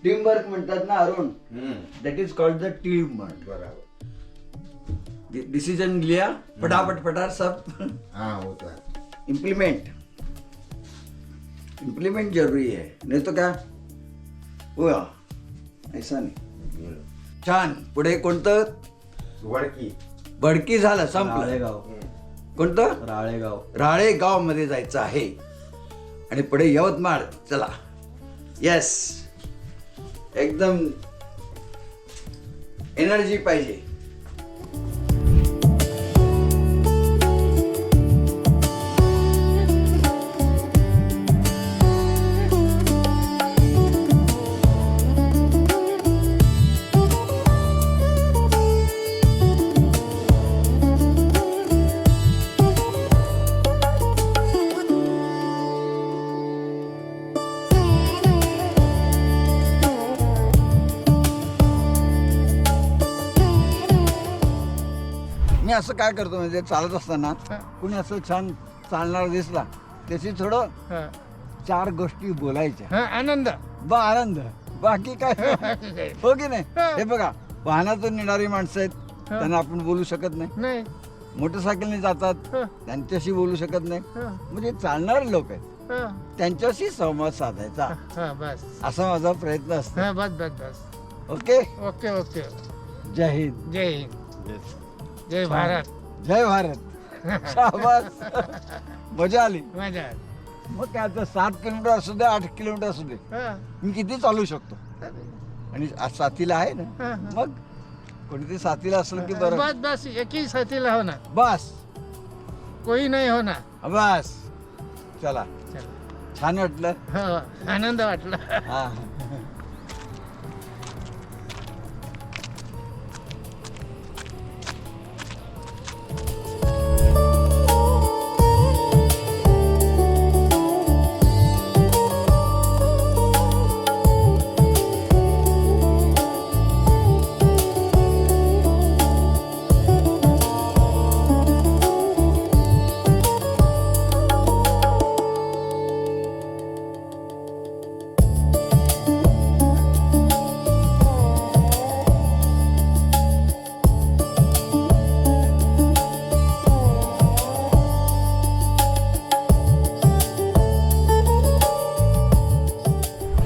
Team work म्हणतात ना Arun, that is called the team work. बराबर. डिसीजन लिया फटाफट फटाफट सब हाँ होता है. इम्प्लीमेंट जरूरी है, नहीं तो क्या हुआ ऐसा नाही. छान. पुढे कोणतं? वडकी. बडकी झालं, संपलं. राळेगाव. कोणतं? राळेगाव. राळेगाव मध्ये जायचं आहे. आणि पुढे यवतमाळ. चला. येस, एकदम एनर्जी पाहिजे. मी असं काय करतो म्हणजे चालत असताना कुणी असं छान चालणार दिसला त्याची थोडं 4 गोष्टी बोलायच्या. आनंद. आनंद, बाकी काय. हो की नाही? हे बघा, वाहनातून येणारी माणसं आहेत, त्यांना आपण बोलू शकत नाही. नाही. मोटरसायकलने जातात, त्यांच्याशी बोलू शकत नाही. म्हणजे चालणारे लोक आहेत, त्यांच्याशी संवाद साधायचा, बस. असा माझा प्रयत्न असतो. बस बस बस. ओके. Okay okay. जय हिंद. जय हिंद. जय भारत. जय भारत. शाबास. मजा आली. मजा. मग काय आता 7 किलोमीटर असू दे, 8 किलोमीटर असू दे, मी किती चालू शकतो. आणि आज साथीला आहे ना, मग कोणीतरी साथीला असलं की बरं. बस बस, एक ही साथीला हो ना, बस. कोई नाही हो ना. बस. चला, चला. छान वाटलं. हो, आनंद वाटला. हा.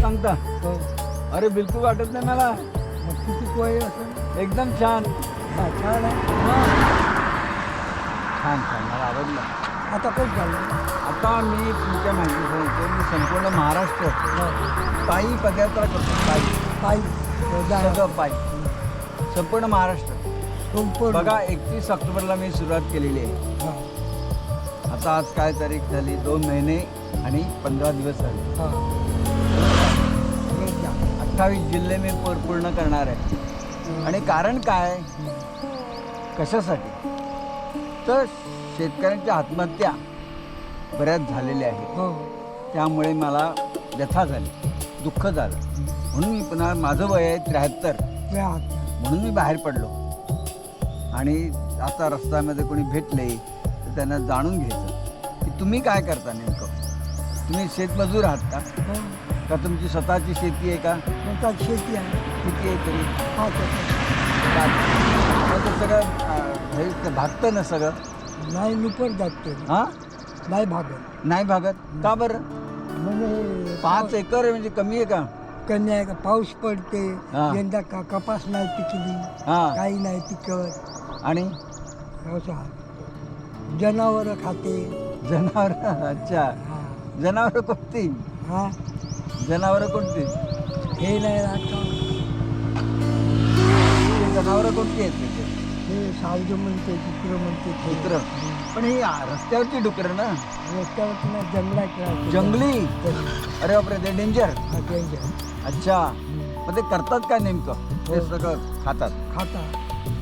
सांगता. अरे बिलकुल वाटत नाही मला. किती कोय असं एकदम छान. छान आहे. छान छान, मला आवडलं. आता खूप झालं. आता मी तुमच्या माहिती सांगतो, मी संपूर्ण महाराष्ट्र पायी पदयात्रा करतो. पायी सगळं पायी, संपूर्ण महाराष्ट्र. बघा, 31 ऑक्टोबरला मी सुरुवात केलेली आहे. आता आज काय तारीख झाली? 2 महिने आणि 15 दिवस झाले. 28 जिल्हे मी पूर्ण करणार आहे. आणि कारण काय, कशासाठी? तर शेतकऱ्यांच्या आत्महत्या बऱ्याच झालेल्या आहेत. त्यामुळे मला व्यथा झाली, दुःख झालं. म्हणून मी पुन्हा, माझं वय आहे 73, म्हणून मी बाहेर पडलो. आणि आता रस्त्यामध्ये कोणी भेटले तर त्यांना जाणून घ्यायचं की तुम्ही काय करता नेमकं. तुम्ही शेतमजूर आहात का? का तुमची स्वतःची शेती आहे का? स्वतःची शेती आहे. किती आहे तरी? हा, मग ते सगळं हे भागतं ना सगळं? नाही लुपर जाते. हां, नाही भागत. नाही भागत का बरं? म्हणजे 5 एकर म्हणजे कमी आहे का? कन्या आहे का, पाऊस पडते. हा. यंदा कपास नाही पिकली, हां. काही नाही पिकत. आणि जनावर खाते. जनावर. अच्छा, हा. जनावरं कोणती? हा, जनावरं कोणती? हे नाही राहता. जनावरं कोणती आहेत तिथे? हे सावज म्हणते, डुकरं म्हणते. डुकरं. पण ही रस्त्यावरची डुकरं ना, रस्त्यावर ना जंगलात राहते. जंगली. अरे बापरे, ते डेंजर. हा, डेंजर. अच्छा, मग ते करतात काय नेमकं? ते सगळं खातात. खाता,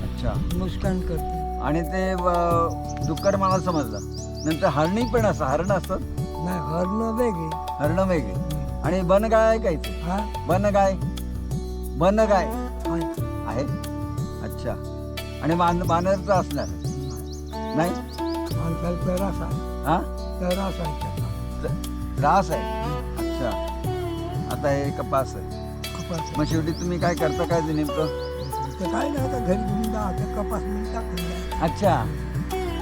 अच्छा. नुकसान करते. आणि ते डुक्कर मला समजलं. नंतर हरणी पण असं, हरण असतं. नाही, हरणं वेगळे. हरणं वेगळे. आणि बनगाय आहे काय ते? हा, बनगाय. बनगाय आहे. आहे. अच्छा. आणि बानरचं असणार नाही? माणसाला त्रास आहे. हां, त्रास आहे. त्रास आहे. अच्छा. आता हे कपास आहे. 5 मग शेवटी तुम्ही काय करता काय ते नेमकं? तर काय नाही आता घरी घेऊन जा आता कपास मी टाकून द्या. अच्छा,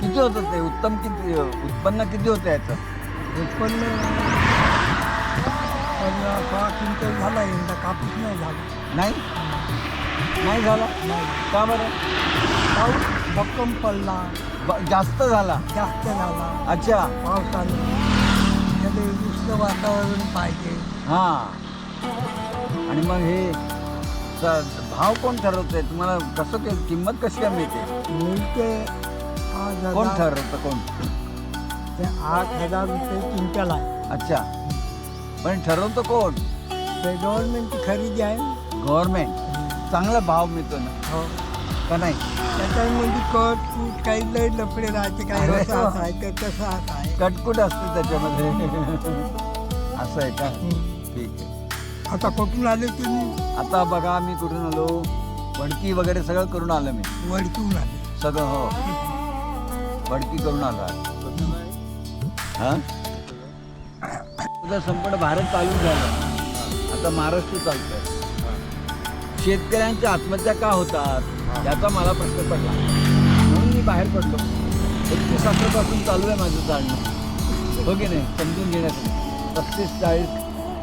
किती होतं ते उत्पन्न किती होतं याचं? उत्पन्न 15-16 क्विंटल झाला यंदा. कापूस नाही झाला. नाही झाला? नाही. का बरं? पाऊस भक्कम पडला, जास्त झाला? जास्त झाला. अच्छा. पावसाने त्याला दुसरं वातावरण पाहिजे. हां. आणि मग हे भाव कोण ठरवतंय तुम्हाला? कसं ते किंमत कशी काय मिळते? मिळते कोण ठरवतं कोण? ते 8,000 रुपये क्विंटल आहे. अच्छा, पण ठरवतं कोण? ते गव्हर्नमेंटची खरेदी आहे. गव्हर्नमेंट. चांगला भाव मिळतो ना? हो. का नाही? त्याच्यामध्ये कट कूट काही लय लफडे राहते. काही अरे असं वा. असं आहे तर तसं असं आहे. कटकुट असते त्याच्यामध्ये. असं आहे का? ठीक आहे. आता कुठून आले तुम्ही? आता बघा मी कुठून आलो, वडकी वगैरे सगळं करून आलं मी. वडकीहून आले. सगळं हो, वडकी करून आलो आज. हां, तुझं संपूर्ण भारत चालू झालं, आता महाराष्ट्र चालतंय. शेतकऱ्यांच्या आत्महत्या का होतात याचा मला प्रश्न पडला, म्हणून मी बाहेर पडलो. 31 अकरापासून चालू आहे माझं चालणं, हो की नाही, समजून घेण्यासाठी. 35-40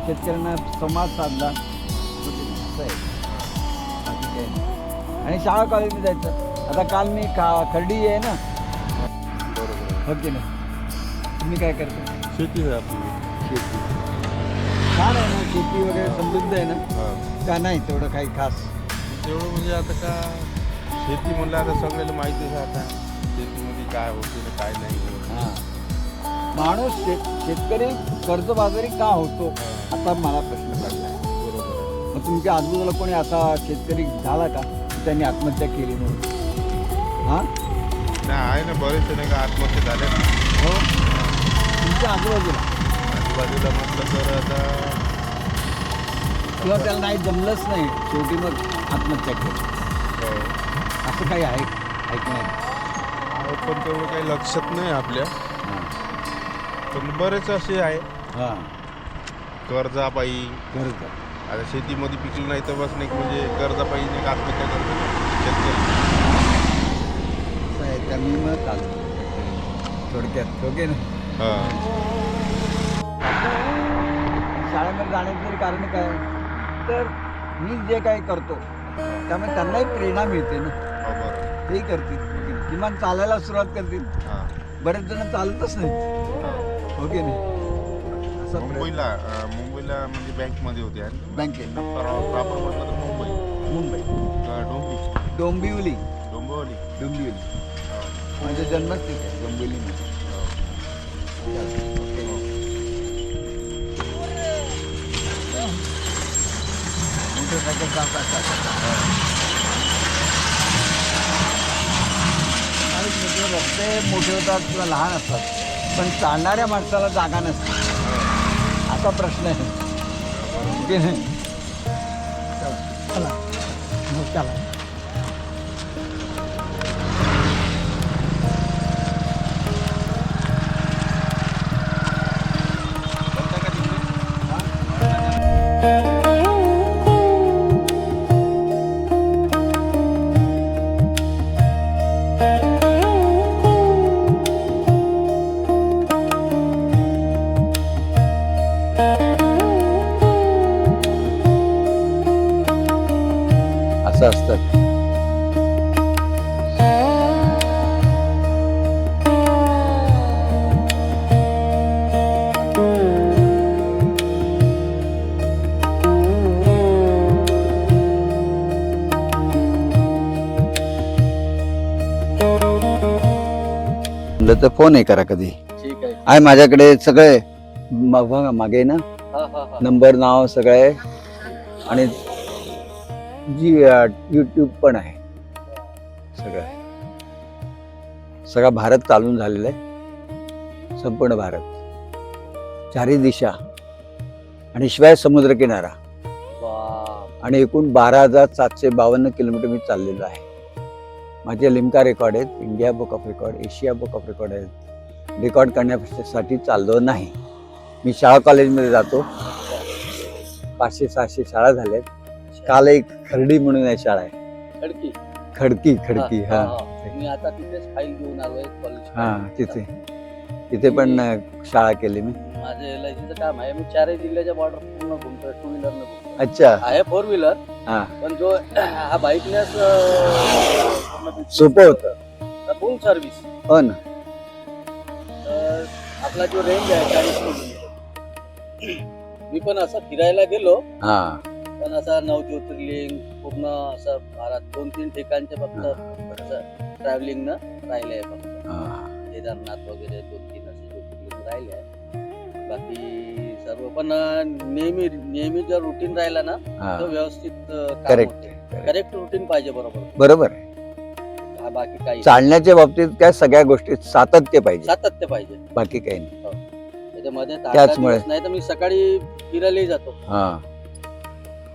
शेतकऱ्यांना संवाद साधला. असं आहे, बाकी काही नाही. आणि शाळा कॉलेजमध्ये जायचं. आता काल मी खर्डी आहे ना, हो की नाही. तुम्ही काय करता? शेती आहे आपली. शेती छान आहे ना, शेती वगैरे समृद्ध आहे ना? का नाही तेवढं काही खास? तेवढं म्हणजे आता का शेती म्हणलं आता सगळ्याला माहितीच आहे आता शेतीमध्ये काय होते ना काय नाही होत. हां, माणूस शेतकरी कर्जबाजारी का होतो आता मला प्रश्न पडला आहे. बरोबर आहे. मग तुमच्या आजूबाजूला कोणी असा शेतकरी झाला का की त्यांनी आत्महत्या केली म्हणून? हां, नाही आहे ना बरेचसे नाही का आत्महत्या झाल्या ना. हो, तुमच्या आजूबाजूला आजूबाजूला म्हटलं तर आता किंवा त्याला नाही जमलंच नाही शेवटी मग आत्महत्या केली, असं काही आहे ऐकण्यात? पण तेवढं काही लक्षात नाही आपल्या, हां पण बरेच असे आहे हां, कर्जापायी. गरज आता शेतीमध्ये पिकलं नाही तर बस नाही म्हणजे कर्जापायी नाही का आत्महत्या करतो शेतकरी. असं आहे, त्या मी मग आलो थोडक्यात, ओके ना. हां. शाळेमध्ये जाण्याचं तरी कारण काय, तर मी जे काही करतो त्यामुळे त्यांनाही प्रेरणा मिळते ना, हो बरं. तेही करतील, किमान चालायला सुरुवात करतील. हां. बरेच जण चालतच नाहीत, ओके नाही. असं मुंबईला म्हणजे बँकमध्ये होते आणि बँकेत प्रॉपर म्हटलं तर मुंबई डोंबिवली. डोंबिवली म्हणजे जन्मच तिथे डोंबिवलीमध्ये. ओके. मोटरसायकल रस्ते मोठे होतात किंवा लहान असतात, पण चालणाऱ्या माणसाला जागा नसते, असा प्रश्न आहे, ओके नाही. चला मग चला. असं असतं. तर फोन आहे करा कधी. ठीक आहे. आहे माझ्याकडे सगळे बघा मागे ना नंबर नाव सगळे, आणि जी यूट्यूब पण आहे, सगळा भारत चालून झालेला आहे, संपूर्ण भारत, चारी दिशा आणि शिवाय समुद्रकिनारा, आणि एकूण 12,752 किलोमीटर मी चाललेलो आहे. माझे लिम्का रेकॉर्ड आहेत, India book of record, Asia book of record आहेत. रेकॉर्ड करण्यासाठी चाललो नाही. मी शाळा कॉलेजमध्ये जातो, 500-600 शाळा झाल्यात, काल एक खर्डी म्हणून आहे शाळा आहे, खडकी खडकी हा मी आता तिथेच फाईल घेऊन आलोय कॉलेज. हा तिथे पण शाळा केली मी. माझं LIC चं काम आहे. मी 4 जिल्ह्याच्या बॉर्डर पूर्ण घुमतोय 2 व्हीलरने घुमतोय. अच्छा आहे 4 व्हीलर हा पण जो हा बाईकनेच सोपं होतं. फुल सर्व्हिस. हो ना. तर आपला जो रेंज आहे 40 किलोमीटर. मी पण असं फिरायला गेलो हा पण असा 9 ज्योतिर्लिंग पूर्ण असं 2-3 ठिकाणचे फक्त ट्रॅव्हलिंग न राहिले फक्त. हा. केदारनाथ वगैरे 2-3 असे ज्योतिर्लिंग राहिले आहे. बाकी सर्व पण नेहमी जर रुटीन राहिला ना हा. तर व्यवस्थित करेक्ट करेक्ट रुटीन पाहिजे. बरोबर आहे. हा, बाकी काही चालण्याच्या बाबतीत काय सगळ्या गोष्टीत सातत्य पाहिजे, सातत्य पाहिजे. बाकी काही नाही. त्याच्यामध्ये त्याचमुळे. नाही तर मी सकाळी फिरायलाही जातो हा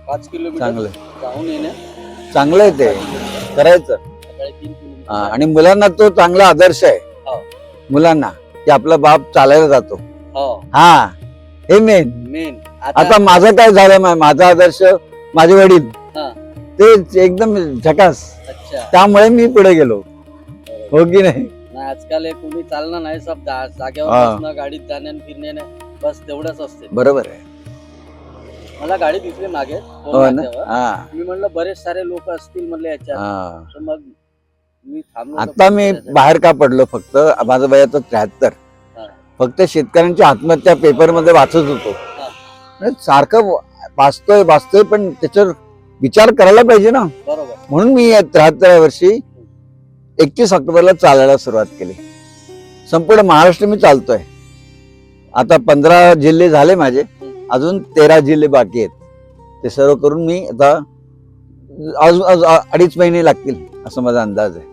5 किलोमीटर चांगलं जाऊन येणे. चांगलं आहे ते करायचं. सकाळी 3 किलोमीटर हा, आणि मुलांना तो चांगला आदर्श आहे. हो. मुलांना की आपला बाप चालायला जातो. हो हा हे मेन. मेन आता माझं काय झालं माझा आदर्श माझे वडील हा. ते एकदम झकास, अच्छा त्यामुळे मी पुढे गेलो. हो की नाही. नाही आजकाल एक कोणी चालणार नाही. सब जागेवर हा. बसणं, गाडीत जाणे आणि फिरणे बस तेवढंच असते. बरोबर आहे. मला गाडी दिसली मागे हो ना. हा मी म्हणलं बरेच सारे लोक असतील म्हणले याच्यात. हा. तर मग मी थांबलो. आता मी बाहेर का पडलो, फक्त माझं वय आता 73. हा. फक्त शेतकऱ्यांची आत्महत्या पेपर मध्ये वाचत होतो. सारखं वाचतोय पण त्याच्यावर विचार करायला पाहिजे ना. बरोबर. म्हणून मी 73व्या वर्षी 31 ऑक्टोबरला चालायला सुरुवात केली. संपूर्ण महाराष्ट्र मी चालतोय. आता 15 जिल्हे झाले माझे, अजून 13 जिल्हे बाकी आहेत. ते सर्व करून मी आता अजून 2.5 महिने लागतील असं माझा अंदाज आहे.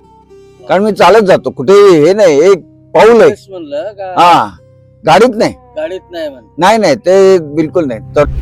कारण मी चालत जातो कुठे, हे नाही एक पाऊल आहे. तेच म्हणलं का हा गाडीत नाही. गाडीत नाही म्हण. नाही ते बिलकुल नाही. तर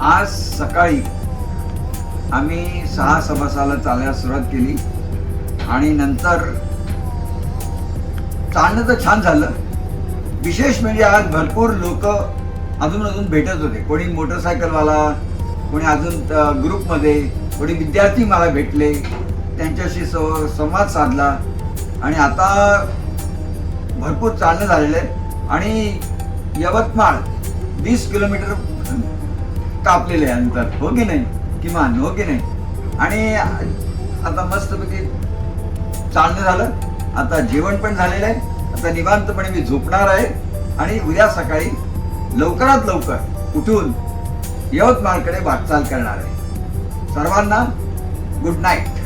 आज सकाळी आम्ही 6 सव्वासाला चालायला सुरुवात केली आणि नंतर चालणं तर छान झालं. विशेष म्हणजे आज भरपूर लोक अजून भेटत होते. कोणी मोटरसायकलवाला, कोणी अजून ग्रुपमध्ये, कोणी विद्यार्थी मला भेटले, त्यांच्याशी संवाद साधला. आणि आता भरपूर चालणं झालेलं आहे आणि यवतमाळ 20 किलोमीटर कापलेले आहे अंतर. हो की नाही, किमान. हो की नाही. आणि आता मस्तपैकी चालणं झालं. आता जेवण पण झालेलं आहे. आता निवांतपणे मी झोपणार आहे आणि उद्या सकाळी लवकरात लवकर उठून यवतमाळकडे वाटचाल करणार आहे. सर्वांना गुड नाईट.